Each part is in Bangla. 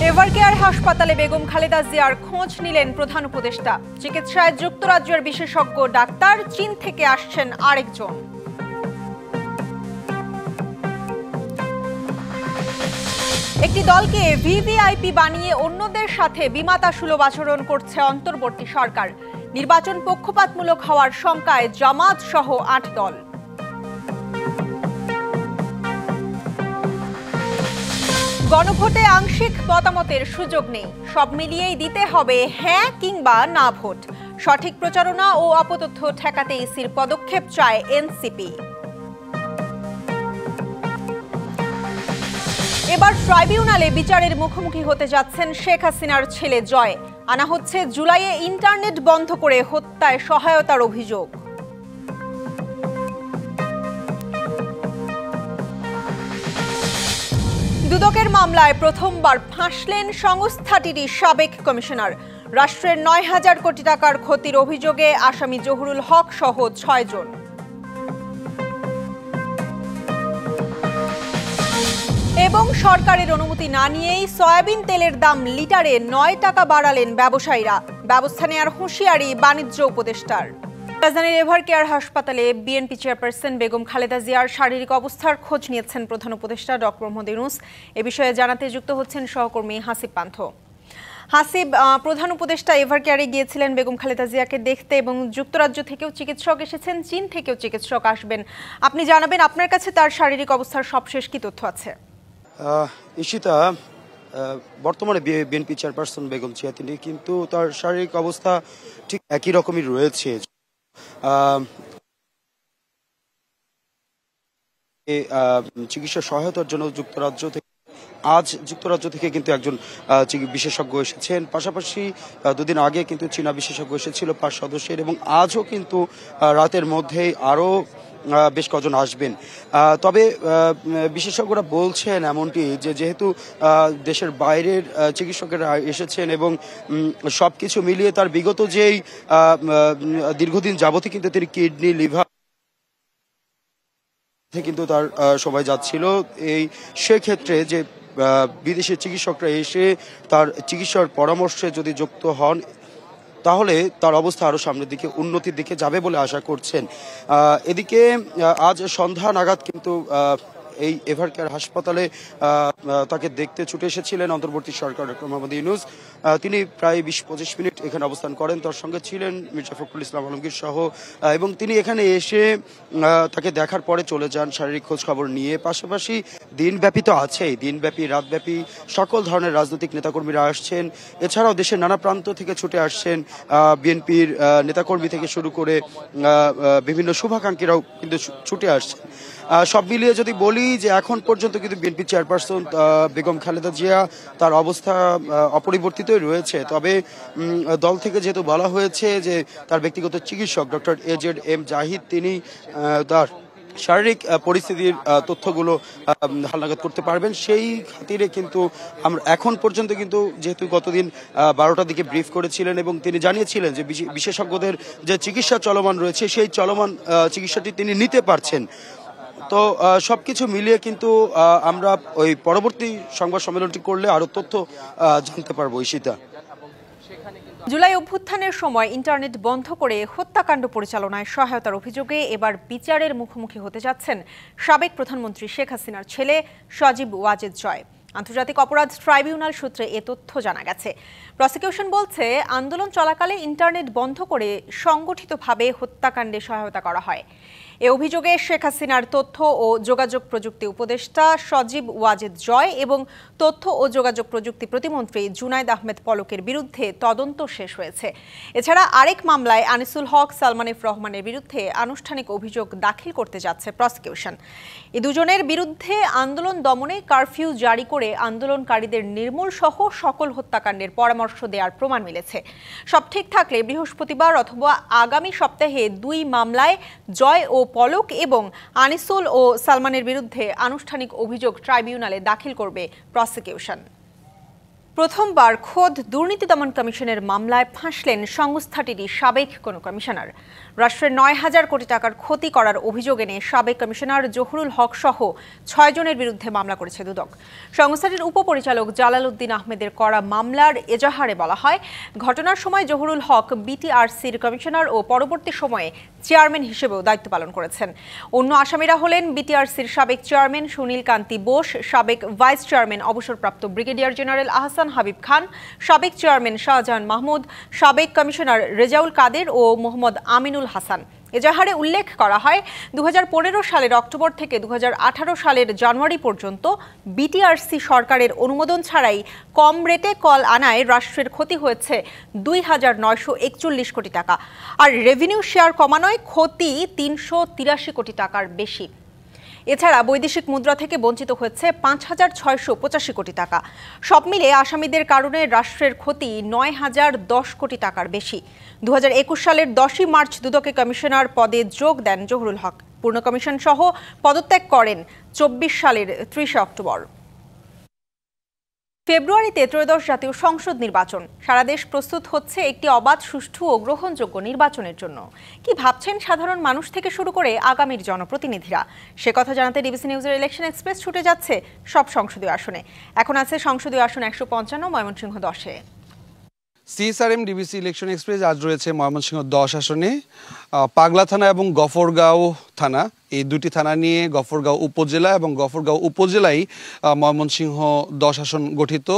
এভারকেয়ার হাসপাতালে বেগম খালেদা জিয়ার খোঁজ নিলেন প্রধান উপদেষ্টা। চিকিৎসায় যুক্তরাজ্যের বিশেষজ্ঞ ডাক্তার, চীন থেকে আসছেন আরেকজন। একটি দলকে ভিভিআইপি বানিয়ে অন্যদের সাথে বিমাতাসুলভ আচরণ করছে অন্তর্বর্তী সরকার। নির্বাচন পক্ষপাতমূলক হওয়ার শঙ্কায় জামাত সহ ৮ দল। গণভোটে আংশিক মতামতের সুযোগ নেই, সব মিলিয়েই দিতে হবে হ্যাঁ কিংবা না ভোট। সঠিক প্রচারণা ও অপতথ্য ঠেকাতে ইসির পদক্ষেপ চায় এনসিপি। এবার ট্রাইব্যুনালে বিচারের মুখোমুখি হতে যাচ্ছেন শেখ হাসিনার ছেলে জয়। আনা হচ্ছে জুলাইয়ে ইন্টারনেট বন্ধ করে হত্যায় সহায়তার অভিযোগ। দুদকের মামলায় প্রথমবার ফাঁসলেন সংস্থাটির সাবেক কমিশনার। রাষ্ট্রের ৯,০০০ কোটি টাকার ক্ষতির অভিযোগে আসামি জহুরুল হক সহ ৬ জন। এবং সরকারের অনুমতি না নিয়েই সয়াবিন তেলের দাম লিটারে ৯ টাকা বাড়ালেন ব্যবসায়ীরা। ব্যবস্থা নেয়ার হুঁশিয়ারি বাণিজ্য উপদেষ্টার। রাজধানীর এভারকেয়ার হাসপাতালে বিএনপি চেয়ারপারসন বেগম খালেদা জিয়ার শারীরিক অবস্থার খোঁজ নিয়েছেন প্রধান উপদেষ্টা ডক্টর মোহাম্মদ ইউনূস। এ বিষয়ে জানাতে যুক্ত হচ্ছেন সহকর্মী হাসিব পান্থ। হাসিব, প্রধান উপদেষ্টা এভারকেয়ারে গিয়েছিলেন বেগম খালেদা জিয়াকে দেখতে এবং যুক্তরাজ্য থেকেও চিকিৎসক এসেছেন, চীন থেকেও চিকিৎসক আসবেন। আপনি জানাবেন আপনার কাছে তার শারীরিক অবস্থার সবশেষ কি তথ্য আছে? ঈশিতা, বর্তমানে বিএনপি চেয়ারপারসন বেগম জিয়া তিনি কিন্তু তার শারীরিক অবস্থা ঠিক একই রকমই রয়েছে। চিকিৎসা সহায়তার জন্য যুক্তরাজ্য থেকে কিন্তু একজন বিশেষজ্ঞ এসেছেন। পাশাপাশি দুদিন আগে কিন্তু চীনা বিশেষজ্ঞ এসেছিল ৫ সদস্যের, এবং আজও কিন্তু রাতের মধ্যেই আরও বেশ কজন আসবেন। তবে বিশেষজ্ঞরা বলছেন এমনটি যে যেহেতু দেশের বাইরের চিকিৎসকেরা এসেছেন এবং সবকিছু মিলিয়ে তার বিগত যেই দীর্ঘদিন যাবতই কিন্তু তিনি কিডনি, লিভার কিন্তু তার সবাই যাচ্ছিল, সেক্ষেত্রে যে বিদেশি চিকিৎসকরা এসে তার চিকিৎসার পরামর্শে যদি যুক্ত হন তাহলে তার অবস্থা আরও সামনের দিকে উন্নতির দিকে যাবে বলে আশা করছেন। এদিকে আজ সন্ধ্যা নাগাদ কিন্তু এই এভারকেয়ার হাসপাতালে তাকে দেখতে ছুটে এসেছিলেন অন্তর্বর্তী সরকার ডক্টর মোহাম্মদ ইউনূস। তিনি প্রায় ২০-২৫ মিনিট এখানে অবস্থান করেন। তার সঙ্গে ছিলেন মির্জা ফখরুল ইসলাম আলমগীর সহ, এবং তিনি এখানে এসে তাকে দেখার পরে চলে যান শারীরিক খোঁজ খবর নিয়ে। পাশাপাশি দিনব্যাপী তো আছেই, দিনব্যাপী রাতব্যাপী সকল ধরনের রাজনৈতিক নেতাকর্মীরা আসছেন। এছাড়াও দেশের নানা প্রান্ত থেকে ছুটে আসছেন বিএনপির নেতাকর্মী থেকে শুরু করে বিভিন্ন শুভাকাঙ্ক্ষীরাও কিন্তু ছুটে আসছেন। সব মিলিয়ে যদি বলি যে এখন পর্যন্ত কিন্তু বিএনপি চেয়ারপারসন বেগম খালেদা জিয়া তার অবস্থা অপরিবর্তিতই রয়েছে। তবে দল থেকে যেহেতু বলা হয়েছে যে তার ব্যক্তিগত চিকিৎসক ডক্টর AZM জাহিদ তিনি তার শারীরিক পরিস্থিতির তথ্যগুলো হালনাগাদ করতে পারবেন, সেই খাতিরে কিন্তু আমরা এখন পর্যন্ত কিন্তু যেহেতু গতদিন 12টার দিকে ব্রিফ করেছিলেন এবং তিনি জানিয়েছিলেন যে বিশেষজ্ঞদের যে চিকিৎসা চলমান রয়েছে সেই চলমান চিকিৎসাটি তিনি নিতে পারছেন। তো সবকিছু মিলিয়ে কিন্তু আমরা ওই পরবর্তী সংবাদ সম্মেলনটি করলে আরো তথ্য জানতে পারবো। ঈশিতা, জুলাই অভ্যুত্থানের সময় ইন্টারনেট বন্ধ করে হত্যাকাণ্ড পরিচালনায় সহায়তার অভিযোগে এবার বিচারের মুখোমুখি হতে যাচ্ছেন সাবেক প্রধানমন্ত্রী শেখ হাসিনার ছেলে সজীব ওয়াজেদ জয়। আন্তর্জাতিক অপরাধ ট্রাইব্যুনাল সূত্রে এ তথ্য জানা গেছে। প্রসিকিউশন বলছে আন্দোলন চলাকালে ইন্টারনেট বন্ধ করে সংগঠিতভাবে হত্যাকাণ্ডে সহায়তা করা হয়। এ অভিযোগে শেখ হাসিনার তথ্য ও যোগাযোগ প্রযুক্তি উপদেষ্টা সজীব ওয়াজেদ জয় এবং তথ্য ও যোগাযোগ প্রযুক্তি প্রতিমন্ত্রী জুনাইদ আহমেদ পলকের বিরুদ্ধে তদন্ত শেষ হয়েছে। এছাড়া আরেক মামলায় আনিসুল হক, সালমান এফ রহমানের বিরুদ্ধে আনুষ্ঠানিক অভিযোগ দাখিল করতে যাচ্ছে প্রসিকিউশন। এই দুজনের বিরুদ্ধে আন্দোলন দমনে কারফিউ জারি করে আন্দোলনকারীদের নির্মূল সহ সকল হত্যাকাণ্ডের পরামর্শ দেওয়ার প্রমাণ মিলেছে। সব ঠিক থাকলে বৃহস্পতিবার অথবা আগামী সপ্তাহে ২ মামলায় জয় ও পলক এবং আনিসুল ও সালমানের বিরুদ্ধে আনুষ্ঠানিক অভিযোগ ট্রাইব্যুনালে দাখিল করবে প্রসিকিউশন। প্রথমবার খোদ দুর্নীতি দমন কমিশনের মামলায় ফাঁসলেন সংস্থাটিরই সাবেক কোনো কমিশনার। রাষ্ট্রের ৯,০০০ কোটি টাকার ক্ষতি করার অভিযোগ এনে সাবেক কমিশনার জহুরুল হক সহ ৬ জনের বিরুদ্ধে মামলা করেছে দুদক। সংস্থাটির উপপরিচালক জালাল উদ্দিন আহমেদের করা মামলার এজাহারে বলা হয়, ঘটনার সময় জহুরুল হক বিটিআরসির কমিশনার ও পরবর্তী সময়ে চেয়ারম্যান হিসেবেও দায়িত্ব পালন করেছেন। অন্য আসামিরা হলেন বিটিআরসির সাবেক চেয়ারম্যান সুনীল কান্তি বোস, সাবেক ভাইস চেয়ারম্যান অবসরপ্রাপ্ত ব্রিগেডিয়ার জেনারেল আহসান হাবিব খান, সাবেক চেয়ারম্যান শাহজাহান মাহমুদ, সাবেক কমিশনার রেজাউল কাদের ও মোহাম্মদ আমিনুল হাসান। এজাহারে উল্লেখ করা হয়, ২০১৫ সালের অক্টোবর থেকে ২০১৮ সালের জানুয়ারি পর্যন্ত বিটিআরসি সরকারের অনুমোদন ছাড়াই কম রেটে কল আনায় রাষ্ট্রের ক্ষতি হয়েছে ২,৯৪১ কোটি টাকা, আর রেভিনিউ শেয়ার কমানোয় ক্ষতি ৩৮৩ কোটি টাকার বেশি। এছাড়া বৈদেশিক মুদ্রা থেকে বঞ্চিত হয়েছে ৫,৬৮৫ কোটি টাকা। সব মিলে আসামিদের কারণে রাষ্ট্রের ক্ষতি ৯,০১০ কোটি টাকার বেশি। ২০২১ সালের ১০ই মার্চ দুদকে কমিশনার পদে যোগ দেন জহুরুল হক। পূর্ণ কমিশন সহ পদত্যাগ করেন ২৪ সালের ৩০ অক্টোবর। ফেব্রুয়ারিতে ত্রয়োদশ জাতীয় সংসদ নির্বাচন। সারা দেশ প্রস্তুত হচ্ছে একটি অবাধ, সুষ্ঠু ও গ্রহণযোগ্য নির্বাচনের জন্য। কি ভাবছেন সাধারণ মানুষ থেকে শুরু করে আগামীর জনপ্রতিনিধিরা? সে কথা জানাতে ডিবিসি নিউজের ইলেকশন এক্সপ্রেস ছুটে যাচ্ছে সব সংসদীয় আসনে। এখন আছে সংসদীয় আসন ১৫৫, ময়মনসিংহ ১০-এ। সিএসআরএম ডিবিসি ইলেকশন এক্সপ্রেস আজ রয়েছে ময়মনসিংহ ১০ আসনে। পাগলা থানা এবং গফরগাঁও থানা, এই দুটি থানা নিয়ে গফরগাঁও উপজেলা এবং গফরগাঁও উপজেলায় ময়মনসিংহ ১০ আসন গঠিত।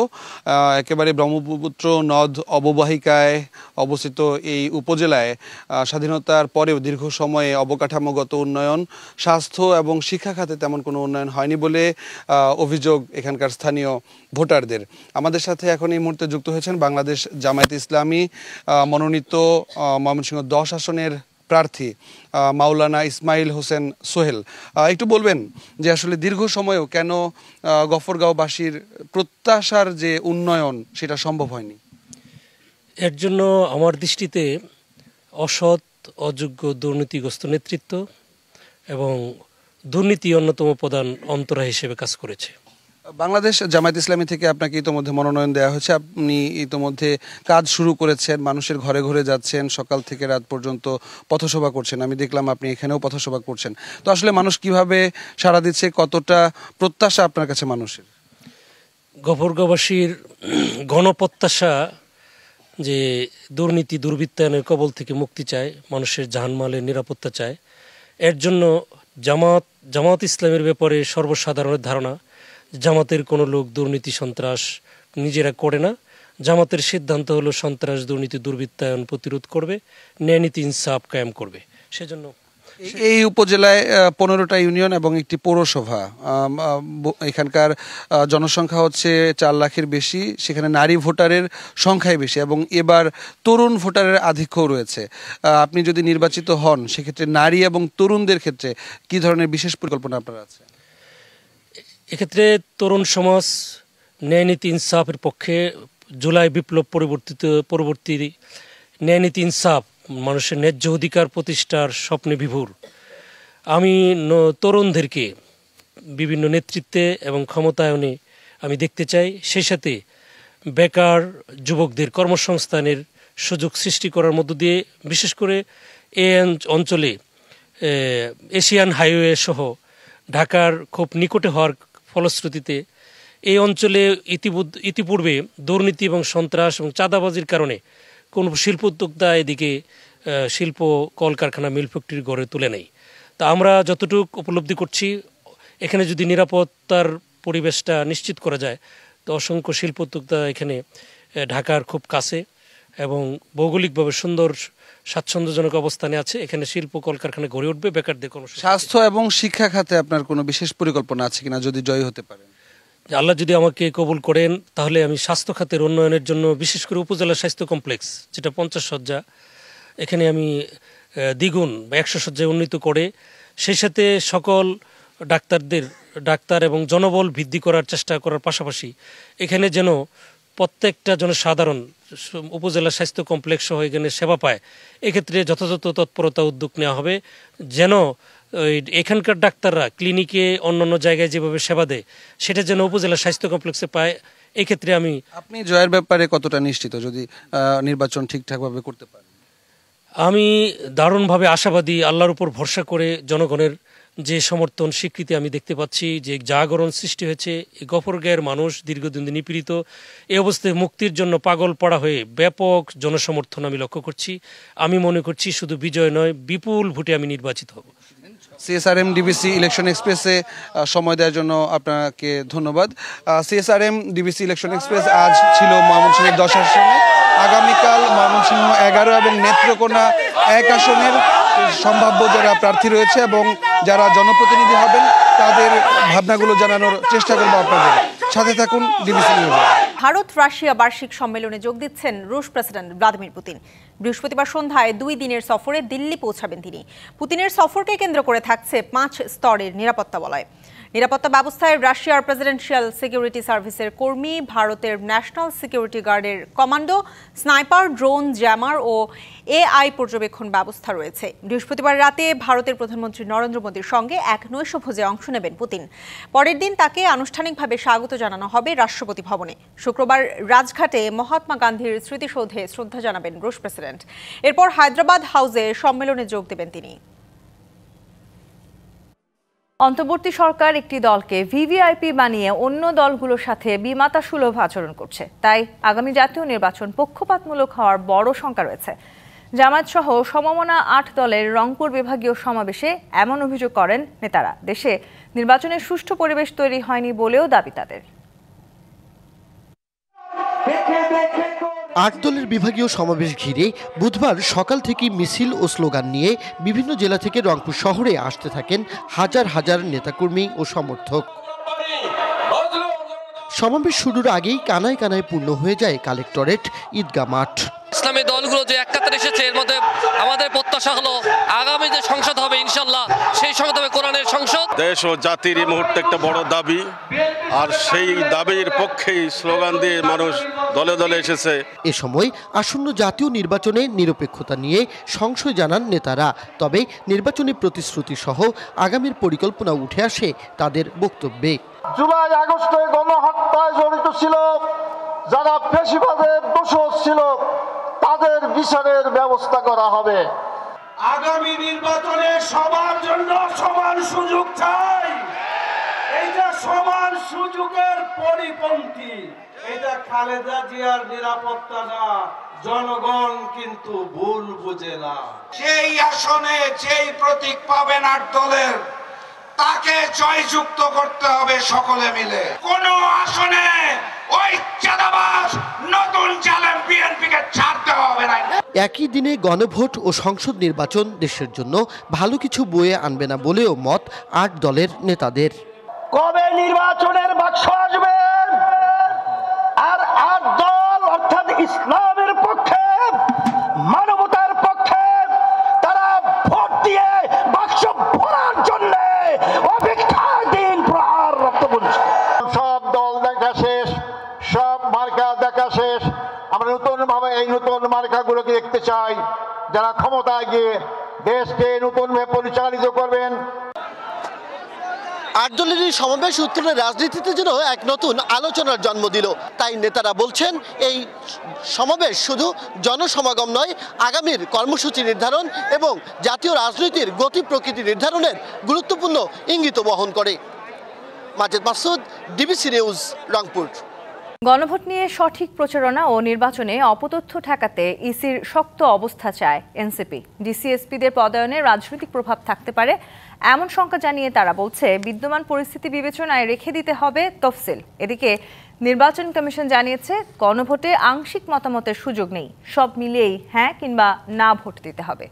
একেবারে ব্রহ্মপুত্র নদ অববাহিকায় অবস্থিত এই উপজেলায় স্বাধীনতার পরেও দীর্ঘ সময়ে অবকাঠামোগত উন্নয়ন, স্বাস্থ্য এবং শিক্ষা খাতে তেমন কোনো উন্নয়ন হয়নি বলে অভিযোগ এখানকার স্থানীয় ভোটারদের। আমাদের সাথে এখন এই মুহূর্তে যুক্ত হয়েছেন বাংলাদেশ জামায়াত ইসলামী মনোনীত ময়মনসিংহ ১০ আসনের প্রার্থী মাওলানা ইসমাইল হোসেন সোহেল। একটু বলবেন যে আসলে দীর্ঘ সময়েও কেন গফরগাঁওবাসীর প্রত্যাশার যে উন্নয়ন সেটা সম্ভব হয়নি? এর জন্য আমার দৃষ্টিতে অসৎ, অযোগ্য, দুর্নীতিগ্রস্ত নেতৃত্ব এবং দুর্নীতি অন্যতম প্রধান অন্তরা হিসেবে কাজ করেছে। বাংলাদেশ জামায়াত ইসলামী থেকে আপনাকে ইতোমধ্যে মনোনয়ন দেওয়া হয়েছে, আপনি ইতোমধ্যে কাজ শুরু করেছেন, মানুষের ঘরে ঘরে যাচ্ছেন, সকাল থেকে রাত পর্যন্ত পথসভা করছেন। আমি দেখলাম আপনি এখানেও পথসভা করছেন। তো আসলে মানুষ কিভাবে সাড়া দিচ্ছে, কতটা প্রত্যাশা আপনার কাছে মানুষের? গফরগাঁওবাসীর গণপ্রত্যাশা যে দুর্নীতি দুর্বৃত্তায়নের কবল থেকে মুক্তি চায়, মানুষের জানমালের নিরাপত্তা চায়। এর জন্য জামাত ইসলামের ব্যাপারে সর্বসাধারণের ধারণা, জামাতের কোনো লোক দুর্নীতি সন্ত্রাস নিজেরা করে না। জামাতের সিদ্ধান্ত হলো সন্ত্রাস, দুর্নীতি, দুর্বৃত্তায়ন প্রতিরোধ করবে, ন্যায় নীতি ইনসাফ কায়েম করবে। সেজন্য এই উপজেলায় 15টা ইউনিয়ন এবং একটি পৌরসভা, এখানকার জনসংখ্যা হচ্ছে 4 লাখের বেশি, সেখানে নারী ভোটারের সংখ্যাই বেশি এবং এবার তরুণ ভোটারের আধিক্যও রয়েছে। আপনি যদি নির্বাচিত হন সেক্ষেত্রে নারী এবং তরুণদের ক্ষেত্রে কি ধরনের বিশেষ পরিকল্পনা আপনার আছে? এক্ষেত্রে তরুণ সমাজ ন্যায় নীতি ইনসাফের পক্ষে। জুলাই বিপ্লব পরবর্তী ন্যায় নীতি ইনসাফ, মানুষের ন্যায্য অধিকার প্রতিষ্ঠার স্বপ্নে বিভোর। আমি তরুণদেরকে বিভিন্ন নেতৃত্বে এবং ক্ষমতায়নে আমি দেখতে চাই। সেই সাথে বেকার যুবকদের কর্মসংস্থানের সুযোগ সৃষ্টি করার মধ্য দিয়ে, বিশেষ করে এই অঞ্চলে এশিয়ান হাইওয়ে সহ ঢাকার খুব নিকটে হওয়ার ফলশ্রুতিতে এই অঞ্চলে ইতিপূর্বে দুর্নীতি এবং সন্ত্রাস এবং চাঁদাবাজির কারণে কোনো শিল্প উদ্যোক্তা এদিকে শিল্প কলকারখানা, মিল ফ্যাক্টরি গড়ে তুলে নেই। তা আমরা যতটুকু উপলব্ধি করছি, এখানে যদি নিরাপত্তার পরিবেশটা নিশ্চিত করা যায় তো অসংখ্য শিল্প উদ্যোক্তা এখানে ঢাকার খুব কাছে এবং ভৌগোলিকভাবে সুন্দর স্বাচ্ছন্দ্যজনক অবস্থানে আছে। এখানে শিল্প কলকারখানা গড়ে উঠবে, বেকারদের কোনো। স্বাস্থ্য এবং শিক্ষা খাতে আপনার কোনো বিশেষ পরিকল্পনা আছে কিনা যদি জয়ী হতে পারেন? আল্লাহ যদি আমাকে কবুল করেন তাহলে আমি স্বাস্থ্য খাতের উন্নয়নের জন্য, বিশেষ করে উপজেলা স্বাস্থ্য কমপ্লেক্স যেটা 50 শয্যা, এখানে আমি দ্বিগুণ বা 100 শয্যায় উন্নীত করে, সেই সাথে সকল ডাক্তার এবং জনবল বৃদ্ধি করার চেষ্টা করার পাশাপাশি এখানে যেন প্রত্যেকটা জনসাধারণ উপজেলা স্বাস্থ্য কমপ্লেক্স সহ এখানে সেবা পায়, এক্ষেত্রে যথাযথ তৎপরতা উদ্যোগ নেওয়া হবে যেন এখানকার ডাক্তাররা ক্লিনিকে অন্যান্য জায়গায় যেভাবে সেবা দেয় সেটা যেন উপজেলা স্বাস্থ্য কমপ্লেক্সে পায়। এক্ষেত্রে আপনি জয়ের ব্যাপারে কতটা নিশ্চিত যদি নির্বাচন ঠিকঠাকভাবে করতে পারেন? আমি দারুণভাবে আশাবাদী, আল্লাহর উপর ভরসা করে জনগণের যে সমর্থন স্বীকৃতি আমি দেখতে পাচ্ছি, যে জাগরণ সৃষ্টি হয়েছে, এই গফরগাঁওয়ের মানুষ দীর্ঘদিন নিপীড়িত, এই অবস্থায় মুক্তির জন্য পাগল পড়া হয়ে ব্যাপক জনসমর্থন আমি লক্ষ্য করছি। আমি মনে করছি শুধু বিজয় নয়, বিপুল ভোটে আমি নির্বাচিত হব। সিএসআরএম ডিবিসি ইলেকশন এক্সপ্রেসে সময় দেওয়ার জন্য আপনাকে ধন্যবাদ। সিএসআরএম ডিবিসি ইলেকশন এক্সপ্রেস আজ ছিল ময়মনসিংহের 10 আসনে। আগামীকাল ময়মনসিংহ 11 এবং নেত্রকোনা 1 আসনের সম্ভাব্য যারা প্রার্থী রয়েছে এবং যারা জনপ্রতিনিধি হবেন তাদের ভাবনাগুলো জানানোর চেষ্টা করবো আপনাদের সাথে। থাকুন ডিবিসি নিউজে। ভারত রাশিয়া বার্ষিক সম্মেলনে যোগ দিচ্ছেন রুশ প্রেসিডেন্ট ভ্লাদিমির পুতিন। বৃহস্পতিবার সন্ধ্যায় 2 দিনের সফরে দিল্লি পৌঁছাবেন তিনি। পুতিনের সফরকে কেন্দ্র করে থাকছে 5 স্তরের নিরাপত্তা বলয়। নিরাপত্তা ব্যবস্থায় রাশিয়ার প্রেসিডেন্সিয়াল সিকিউরিটি সার্ভিসের কর্মী, ভারতের ন্যাশনাল সিকিউরিটি গার্ডের কমান্ডো, স্নাইপার, ড্রোন, জ্যামার ও এআই পর্যবেক্ষণ ব্যবস্থা রয়েছে। বৃহস্পতিবার রাতে ভারতের প্রধানমন্ত্রী নরেন্দ্র মোদীর সঙ্গে এক নৈশভোজে অংশ নেবেন পুতিন। পরের দিন তাকে আনুষ্ঠানিকভাবে স্বাগত জানানো হবে রাষ্ট্রপতি ভবনে। শুক্রবার রাজঘাটে মহাত্মা গান্ধীর স্মৃতিসৌধে শ্রদ্ধা জানাবেন রুশ প্রেসিডেন্ট। এরপর হায়দ্রাবাদ হাউসে সম্মেলনে যোগ দেবেন তিনি। অন্তর্বর্তী সরকার একটি দলকে ভিভিআইপি বানিয়ে অন্য দলগুলোর সাথে বিমাতা সুলভ আচরণ করছে। তাই আগামী জাতীয় নির্বাচন পক্ষপাতমূলক হওয়ার বড় শঙ্কা রয়েছে। জামায়াত সহ সমমনা 8 দলের রংপুর বিভাগীয় সমাবেশে এমন অভিযোগ করেন নেতারা। দেশে নির্বাচনের সুষ্ঠু পরিবেশ তৈরি হয়নি বলেও দাবি তাদের। 8 দলের বিভাগীয় সমাবেশ ঘিরে বুধবার সকাল থেকে মিছিল ও স্লোগান নিয়ে বিভিন্ন জেলা থেকে রংপুর শহরে আসতে থাকেন হাজার হাজার নেতাকর্মী ও সমর্থক। সমাবেশ শুরুর আগেই কানায় কানায় পূর্ণ হয়ে যায় কালেক্টরেট, ঈদগাহ মাঠ। ইসলামী দলগুলো যে এক কাতারে এসেছে, এর মধ্যে আমাদের প্রত্যাশা হলো আগামী যে সংসদ হবে ইনশাল্লাহ সেই সংসদ হবে কোরআনের সংসদ। দেশ ও জাতির এই মুহূর্তে একটা বড় দাবি, আর সেই দাবির পক্ষেই স্লোগান দিয়ে মানুষ দলে দলে এসেছে। এ সময় আসন্ন জাতীয় নির্বাচনে নিরপেক্ষতা নিয়ে সংশয় জানান নেতারা। তবে নির্বাচনী প্রতিশ্রুতি সহ আগামীর পরিকল্পনা উঠে আসে তাদের বক্তব্যে। জুলাই আগস্টে গণহত্যায় জড়িত ছিল যারা ফ্যাসিবাদের দোষর ছিল তাদের বিচারের ব্যবস্থা করা হবে। আগামী নির্বাচনে সবার জন্য সমান সুযোগ চাই। এইটা সমান সুযোগের পরিপন্থী, এটা খালেদা জিয়ার নিরাপত্তা না, জনগণ কিন্তু ভুল বুঝে না। সেই আসনে যেই প্রতীক পাবেন 8 দলের, তাকে জয়যুক্ত করতে হবে সকলে মিলে। কোন আসনে ওই চাঁদাবাজ নতুন জালেম বিএনপিকে ছাড় দেওয়া হবে না। একই দিনে গণভোট ও সংসদ নির্বাচন দেশের জন্য ভালো কিছু বয়ে আনবে না বলেও মত 8 দলের নেতাদের। কবে নির্বাচনের বাক্স আসবে আর 8 দল অর্থাৎ ইসলামের পক্ষে, মানবতার পক্ষে তারা ভোট দিয়ে বাক্স ভরার জন্য অপেক্ষার দিন প্রহার রক্তপুঞ্জ। সব দল দেখা শেষ, সব মার্কা দেখা শেষ। আমরা নতুন ভাবে এই নতুন মার্কাগুলোকে দেখতে চাই, যারা ক্ষমতায় গিয়ে দেশকে নতুন ভাবে পরিচালিত করবেন। 8 দলের এই সমাবেশ উত্তরের রাজনীতিতে যেন এক নতুন আলোচনার জন্ম দিল। তাই নেতারা বলছেন এই সমাবেশ শুধু জনসমাগম নয়, আগামীর কর্মসূচি নির্ধারণ এবং জাতীয় রাজনীতির গতি প্রকৃতি নির্ধারণের গুরুত্বপূর্ণ ইঙ্গিত বহন করে। Majed Masud, DBC news, Rangpur. গণভোট নিয়ে সঠিক প্রচারণা ও নির্বাচনে অপতথ্য ঠেকাতে ইসির শক্ত অবস্থা চায় এনসিপি। ডিসিএসপিদের পদায়নে রাজনৈতিক প্রভাব থাকতে পারে এমন শঙ্কা জানিয়ে তারা বলছে, বিদ্যমান পরিস্থিতি বিবেচনায় রেখে দিতে হবে তফসিল। এদিকে নির্বাচন কমিশন জানিয়েছে, গণভোটে আংশিক মতামতের সুযোগ নেই, সব মিলিয়েই হ্যাঁ কিংবা না ভোট দিতে হবে।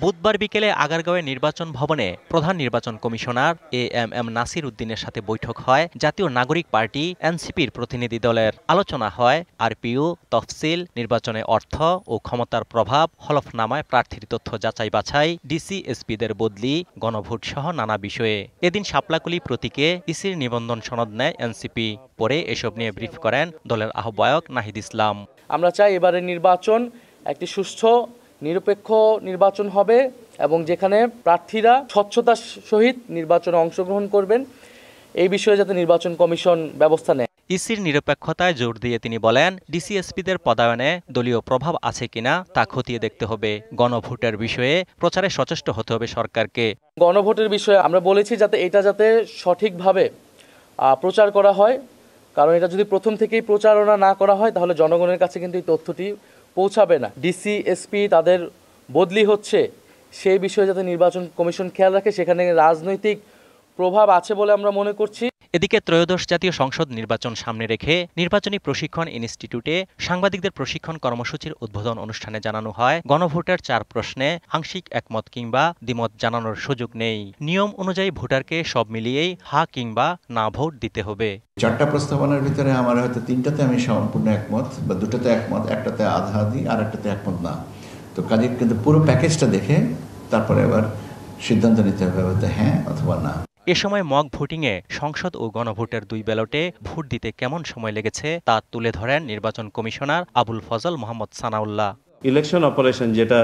বুধবার বিকেলে আগারগাঁওয়ের নির্বাচন ভবনে প্রধান নির্বাচন কমিশনার এএমএম নাসির উদ্দিনের সাথে বৈঠক হয় জাতীয় নাগরিক পার্টি এনসিপির প্রতিনিধি দলের। আলোচনা হয় আরপিইউ, তফসিল, নির্বাচনে অর্থ ও ক্ষমতার প্রভাব, হলফনামায় প্রার্থীর তথ্য যাচাই বাছাই, ডিসিএসপিদের বদলি, গণভোট সহ নানা বিষয়ে। এদিন শাপলাকলি প্রতীকে ইসির নিবন্ধন সনদ নেয় এনসিপি। পরে এসব নিয়ে ব্রিফ করেন দলের আহ্বায়ক নাহিদ ইসলাম। আমরা চাই এবারের নির্বাচন একটি সুষ্ঠু নিরপেক্ষ নির্বাচন হবে এবং যেখানে প্রার্থীরা স্বচ্ছতার সহিত নির্বাচনে অংশগ্রহণ করবেন এই বিষয়ে যাতে নির্বাচন কমিশন ব্যবস্থা নেয়। ইসির নিরপেক্ষতায় জোর দিয়ে তিনি বলেন, ডিসিএসপিদের পদায়নে দলীয় প্রভাব আছে কিনা তা খতিয়ে দেখতে হবে। গণভোটের বিষয়ে প্রচারে সচেষ্ট হতে হবে সরকারকে। গণভোটের বিষয়ে আমরা বলেছি যাতে এটা যাতে সঠিকভাবে প্রচার করা হয়, কারণ এটা যদি প্রথম থেকেই প্রচারণা না করা হয় তাহলে জনগণের কাছে কিন্তু এই তথ্যটি পৌঁছাবে না। ডিসিএসপি তাদের বদলি হচ্ছে সেই বিষয়ে যাতে নির্বাচন কমিশন খেয়াল রাখে, সেখানে রাজনৈতিক প্রভাব আছে বলে আমরা মনে করছি। এদিকে ত্রয়োদশ জাতীয় সংসদ নির্বাচন সামনে রেখে নির্বাচনী প্রশিক্ষণ ইনস্টিটিউটে সাংবাদিকদের প্রশিক্ষণ কর্মসূচির উদ্বোধন অনুষ্ঠানে জানানো হয়, গণভোটের 4 প্রশ্নে আংশিক একমত কিংবা দ্বিমত জানানোর সুযোগ নেই। নিয়ম অনুযায়ী ভোটারকে সব মিলিয়েই হা কিংবা না ভোট দিতে হবে। 4টা প্রস্তাবনার ভিতরে আমার হয়তো 3টাতে আমি সম্পূর্ণ একমত, বা 2টাতে একমত, একটাতে আধা আধি, আর একটাতে একমত না। তো কাজে কিন্তু পুরো প্যাকেজটা দেখে তারপরে আবার সিদ্ধান্ত নিতে হবে হয়তো হ্যাঁ অথবা না। এ সময় মক ভোটিংয়ে সংসদ ও গণভোটের 2 ব্যালটে ভোট দিতে কেমন সময় লেগেছে তা তুলে ধরেন নির্বাচন commissioner Abul Fazal Mohammad Sanaullah. Election operation যেটা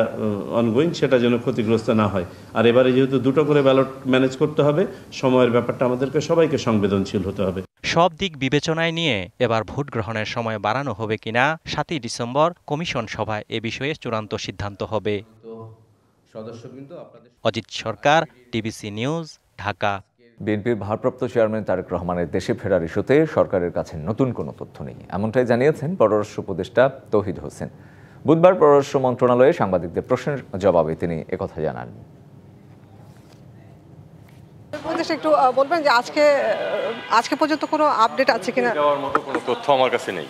অনগোয়িং সেটা যেন ক্ষতিগ্রস্ত না হয়। আর এবারে যেহেতু 2টো করে ব্যালট ম্যানেজ করতে হবে, সময়ের ব্যাপারটা আমাদেরকে সবাইকে সংবেদনশীল হতে হবে। সব দিক বিবেচনায় নিয়ে এবার ভোট গ্রহণের সময় বাড়ানো হবে কিনা 7ই ডিসেম্বর কমিশন সভায় এ বিষয়ে চূড়ান্ত সিদ্ধান্ত হবে। অজিত সরকার, টিবিসি নিউজ, ঢাকা। বিএনপির ভারপ্রাপ্ত চেয়ারম্যান তারেক রহমানের দেশে ফেরার ইস্যুতে সরকারের কাছে নতুন কোনো তথ্য নেই, এমনটাই জানিয়েছেন পররাষ্ট্র উপদেষ্টা তৌহিদ হোসেন। বুধবার পররাষ্ট্র মন্ত্রণালয়ে সাংবাদিকদের প্রশ্নের জবাবে তিনি একথা জানান। একটু বলবেন যে আজকে পর্যন্ত কোনো আপডেট আছে কিনা? দেওয়ার মতো কোনো তথ্য আমার কাছে নেই,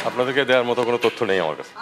আপনাদেরকে দেওয়ার মতো কোনো তথ্য নেই আমার কাছে।